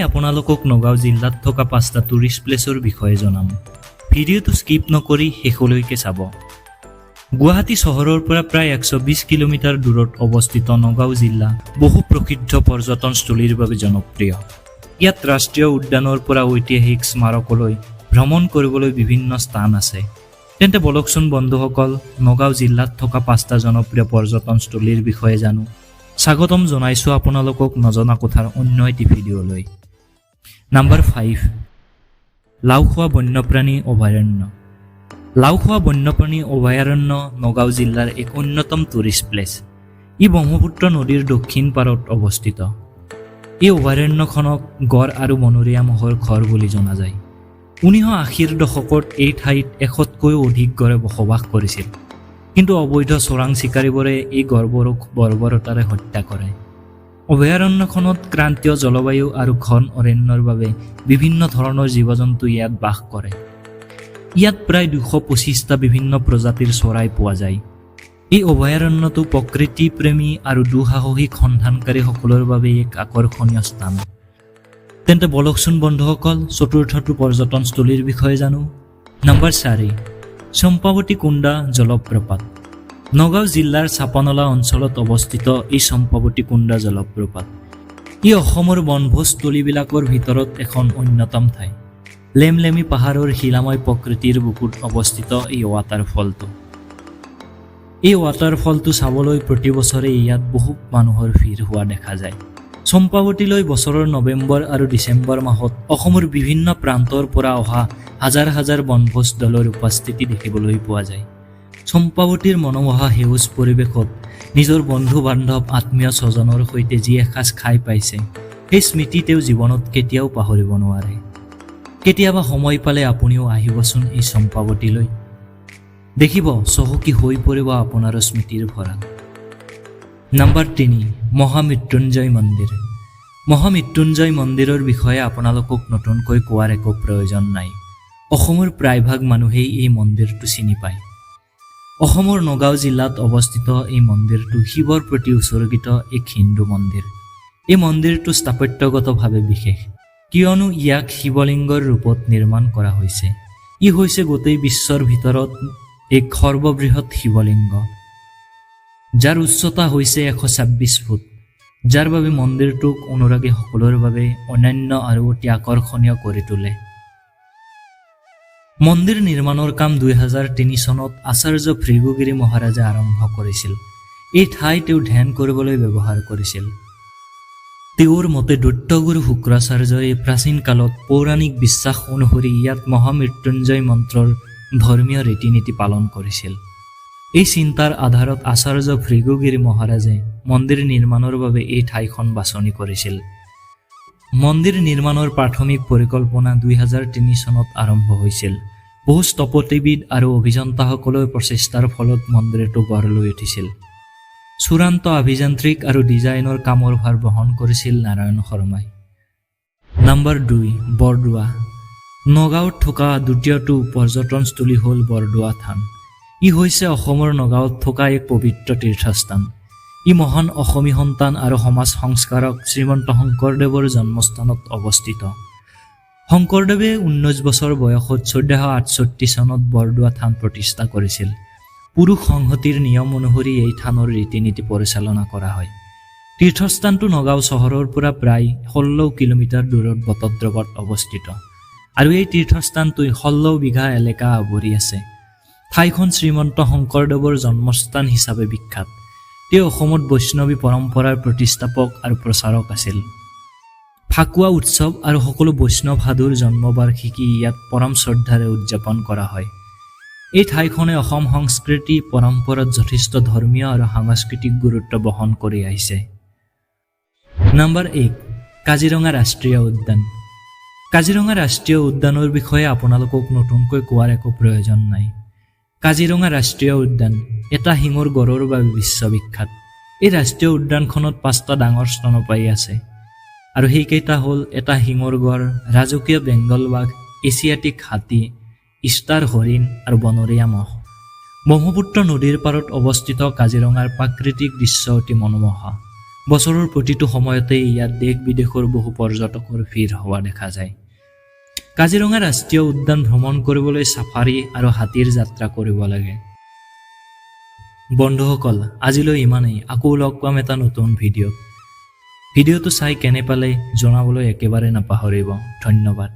মই আপোনালোকক নগাঁও জিলাত থকা 5টা টুৰিষ্ট প্লেচৰ বিষয়ে জনাম। ভিডিঅ'টো স্কিপ নকৰি শেষলৈকে চাব। গুৱাহাটী চহৰৰ পৰা প্ৰায় 120 কিলোমিটাৰ দূৰত অৱস্থিত নগাঁও জিলা বহু প্ৰসিদ্ধ পৰ্যটনস্থলীৰ বাবে জনপ্ৰিয়। ইয়াত ৰাষ্ট্ৰীয় উদ্যানৰ পৰা ঐতিহাসিক স্মাৰকলৈ ভ্ৰমণ কৰিবলৈ বিভিন্ন স্থান আছে। তেন্তে বলকচোন বন্ধুসকল, নগাঁও জিলাত থকা 5টা জনপ্ৰিয় পৰ্যটনস্থলীৰ বিষয়ে জানো। স্বাগতম জনাইছোঁ আপোনালোকক নজনা কথাৰ অন্য এটি ভিডিঅ'লৈ। নাম্বাৰ 5, লাওখোৱা বন্যপ্ৰাণী অভয়াৰণ্য। লাওখোৱা বন্যপ্ৰাণী অভয়াৰণ্য নগাঁও জিলাৰ এক অন্যতম টুৰিষ্ট প্লেচ। ই ব্ৰহ্মপুত্ৰ নদীৰ দক্ষিণ পাৰত অৱস্থিত। এই অভয়াৰণ্যখনক গড় আৰু বনৰীয়া ম'হৰ ঘৰ বুলি জনা যায়। 1980ৰ দশকত এই ঠাইত 100তকৈও অধিক গড়ে বসবাস কৰিছিল, কিন্তু অবৈধ চোৰাং চিকাৰীবোৰে এই গড়বোৰক বৰ্বৰতাৰে হত্যা কৰে। অভয়াৰণ্যখনত ক্ৰান্তীয় জলবায়ু আৰু ঘন অৰণ্যৰ বাবে বিভিন্ন ধৰণৰ জীৱ-জন্তু ইয়াত বাস কৰে। ইয়াত প্ৰায় 225টা বিভিন্ন প্ৰজাতিৰ চৰাই পোৱা যায়। এই অভয়াৰণ্যটো প্ৰকৃতি প্ৰেমী আৰু দুঃসাহসিক সন্ধানকাৰীসকলৰ বাবে এক আকৰ্ষণীয় স্থান। তেন্তে বলকচোন বন্ধুসকল, চতুৰ্থটো পৰ্যটনস্থলীৰ বিষয়ে জানো। নাম্বাৰ 4, চম্পাৱতী কুণ্ডা জলপ্ৰপাত। নগাঁও জিলাৰ চাপানলা অঞ্চলত অৱস্থিত এই চম্পাৱতী কুণ্ডা জলপ্ৰপাত। ই অসমৰ বনভোজস্থলীবিলাকৰ ভিতৰত এখন অন্যতম ঠাই। লেমলেমী পাহাৰৰ শিলাময় প্ৰকৃতিৰ বুকুত অৱস্থিত এই ৱাটাৰফলটো। এই ৱাটাৰফলটো চাবলৈ প্ৰতি বছৰে ইয়াত বহু মানুহৰ ভিৰ হোৱা দেখা যায়। চম্পাৱতীলৈ বছৰৰ নৱেম্বৰ আৰু ডিচেম্বৰ মাহত অসমৰ বিভিন্ন প্ৰান্তৰ পৰা অহা হাজাৰ হাজাৰ বনভোজ দলৰ উপস্থিতি দেখিবলৈ পোৱা যায়। চম্পাৱতীৰ মনোমোহা সেউজ পৰিৱেশত নিজৰ বন্ধু-বান্ধৱ, আত্মীয় স্বজনৰ সৈতে যি এসাঁজ খাই পাইছে, সেই স্মৃতি তেওঁ জীৱনত কেতিয়াও পাহৰিব নোৱাৰে। কেতিয়াবা সময় পালে আপুনিও আহিবচোন এই চম্পাৱতীলৈ। দেখিব চহকী হৈ পৰিব আপোনাৰ স্মৃতিৰ ভঁৰাল। নাম্বাৰ 3, মহামৃত্যুঞ্জয় মন্দিৰ। মহামৃত্যুঞ্জয় মন্দিৰৰ বিষয়ে আপোনালোকক নতুনকৈ কোৱাৰ একো প্ৰয়োজন নাই। অসমৰ প্ৰায়ভাগ মানুহেই এই মন্দিৰটো চিনি পায়। অসমৰ নগাঁও জিলাত অৱস্থিত এই মন্দিৰটো শিৱৰ প্ৰতি উৎসৰ্গিত এক হিন্দু মন্দিৰ। এই মন্দিৰটো স্থাপত্যগতভাৱে বিশেষ, কিয়নো ইয়াক শিৱলিংগৰ ৰূপত নিৰ্মাণ কৰা হৈছে। ই হৈছে গোটেই বিশ্বৰ ভিতৰত এক সৰ্ববৃহৎ শিৱলিংগ, যাৰ উচ্চতা হৈছে 126 ফুট, যাৰ বাবে মন্দিৰটোক অনুৰাগীসকলৰ বাবে অনন্য আৰু অতি আকৰ্ষণীয় কৰি তোলে। মন্দিৰ নিৰ্মাণৰ কাম 2003 চনত আচাৰ্য ভৃগুগিৰি মহাৰাজে আৰম্ভ কৰিছিল। এই ঠাই তেওঁ ধ্যান কৰিবলৈ ব্যৱহাৰ কৰিছিল। তেওঁৰ মতে দৈত্যগুৰু শুক্ৰাচাৰ্যই প্ৰাচীন কালত পৌৰাণিক বিশ্বাস অনুসৰি ইয়াত মহামৃত্যুঞ্জয় মন্ত্ৰৰ ধৰ্মীয় ৰীতি নীতি পালন কৰিছিল। এই চিন্তাৰ আধাৰত আচাৰ্য ভৃগুগিৰি মহাৰাজে মন্দিৰ নিৰ্মাণৰ বাবে এই ঠাইখন বাছনি কৰিছিল। মন্দিৰ নিৰ্মাণৰ প্ৰাথমিক পৰিকল্পনা 2003 চনত আৰম্ভ হৈছিল। বহু স্থপতিবিদ আৰু অভিযন্তাসকলৰ প্ৰচেষ্টাৰ ফলত মন্দিৰটো গঢ় লৈ উঠিছিল। চূড়ান্ত অভিযান্ত্ৰিক আৰু ডিজাইনৰ কামৰ ভাৰ বহন কৰিছিল নাৰায়ণ শৰ্মাই। নাম্বাৰ 2, বৰদোৱা। নগাঁৱত থকা দ্বিতীয়টো পৰ্যটনস্থলী হ'ল বৰদোৱা থান। ই হৈছে অসমৰ নগাঁৱত থকা এক পবিত্ৰ তীৰ্থস্থান। ই মহান অসমী সন্তান আৰু সমাজ সংস্কাৰক শ্ৰীমন্ত শংকৰদেৱৰ জন্মস্থানত অৱস্থিত। শংকৰদেৱে 19 বছৰ বয়সত 1468 চনত বৰদোৱা থান প্ৰতিষ্ঠা কৰিছিল। পুৰুষ সংহতিৰ নিয়ম অনুসৰি এই থানৰ ৰীতি নীতি পৰিচালনা কৰা হয়। তীৰ্থস্থানটো নগাঁও চহৰৰ পৰা প্ৰায় 16 কিলোমিটাৰ দূৰত বটদ্ৰৱত অৱস্থিত, আৰু এই তীৰ্থস্থানটোই 16 বিঘা এলেকা আৱৰি আছে। ঠাইখন শ্ৰীমন্ত শংকৰদেৱৰ জন্মস্থান হিচাপে বিখ্যাত। তেওঁ অসমত বৈষ্ণৱী পৰম্পৰাৰ প্ৰতিষ্ঠাপক আৰু প্ৰচাৰক আছিল। ফাকুৱা উৎসৱ আৰু সকলো বৈষ্ণৱ সাধুৰ জন্মবাৰ্ষিকী ইয়াত পৰম শ্ৰদ্ধাৰে উদযাপন কৰা হয়। এই ঠাইখনে অসম সংস্কৃতি পৰম্পৰাত যথেষ্ট ধৰ্মীয় আৰু সাংস্কৃতিক গুৰুত্ব বহন কৰি আহিছে। নাম্বাৰ 1, কাজিৰঙা ৰাষ্ট্ৰীয় উদ্যান। কাজিৰঙা ৰাষ্ট্ৰীয় উদ্যানৰ বিষয়ে আপোনালোকক নতুনকৈ কোৱাৰ একো প্ৰয়োজন নাই। কাজিৰঙা ৰাষ্ট্ৰীয় উদ্যান এটা শিঙৰ গড়ৰ বাবে বিশ্ববিখ্যাত। এই ৰাষ্ট্ৰীয় উদ্যানখনত 5টা ডাঙৰ স্তন্যপায়ী আছে, আৰু সেইকেইটা হ'ল এটা শিঙৰ গড়, ৰাজকীয় বেংগল বাঘ, এছিয়াটিক হাতী, ইষ্টাৰ হৰিণ আৰু বনৰীয়া ম'হ। ব্ৰহ্মপুত্ৰ নদীৰ পাৰত অৱস্থিত কাজিৰঙাৰ প্ৰাকৃতিক দৃশ্য অতি মনোমোহা। বছৰৰ প্ৰতিটো সময়তে ইয়াত দেশ বিদেশৰ বহু পৰ্যটকৰ ভিৰ হোৱা দেখা যায়। কাজিৰঙা ৰাষ্ট্ৰীয় উদ্যান ভ্ৰমণ কৰিবলৈ ছাফাৰী আৰু হাতীৰ যাত্ৰা কৰিব লাগে। বন্ধুসকল, আজিলৈ ইমানেই। আকৌ লগ পাম এটা নতুন ভিডিঅ'ত। ভিডিঅ'টো চাই কেনে পালে জনাবলৈ একেবাৰে নাপাহৰিব। ধন্যবাদ।